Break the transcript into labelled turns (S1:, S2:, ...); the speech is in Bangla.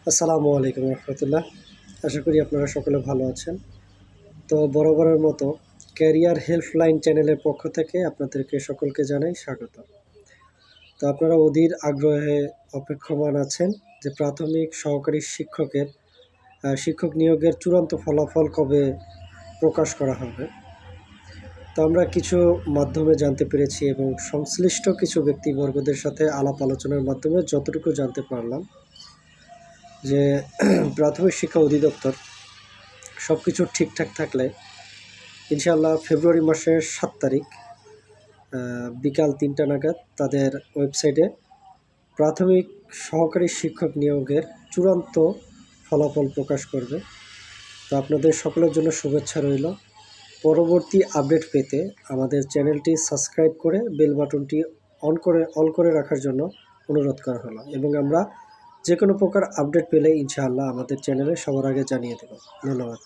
S1: আসসালামু আলাইকুম রহমতুল্লাহ। আশা করি আপনারা সকলে ভালো আছেন। তো বরাবরের মতো ক্যারিয়ার হেল্পলাইন চ্যানেলের পক্ষ থেকে আপনাদেরকে সকলকে জানাই স্বাগত। তো আপনারা অধীর আগ্রহে অপেক্ষমান আছেন যে প্রাথমিক সহকারী শিক্ষক নিয়োগের চূড়ান্ত ফলাফল কবে প্রকাশ করা হবে। তো আমরা কিছু মাধ্যমে জানতে পেরেছি এবং সংশ্লিষ্ট কিছু ব্যক্তিবর্গদের সাথে আলাপ আলোচনার মাধ্যমে যতটুকু জানতে পারলাম যে প্রাথমিক শিক্ষা অধিদপ্তর সব কিছু ঠিকঠাক থাকলে ইনশাআল্লাহ ফেব্রুয়ারি মাসের 7 তারিখ বিকাল 3টা নাগাদ তাদের ওয়েবসাইটে প্রাথমিক সহকারী শিক্ষক নিয়োগের চূড়ান্ত ফলাফল প্রকাশ করবে। তো আপনাদের সকলের জন্য শুভেচ্ছা রইল। পরবর্তী আপডেট পেতে আমাদের চ্যানেলটি সাবস্ক্রাইব করে বেল বাটনটি অল করে রাখার জন্য অনুরোধ করা হলো এবং আমরা যে কোনো প্রকার আপডেট পেলে ইনশাআল্লাহ আমাদের চ্যানেলে সবার আগে জানিয়ে দেব। ধন্যবাদ।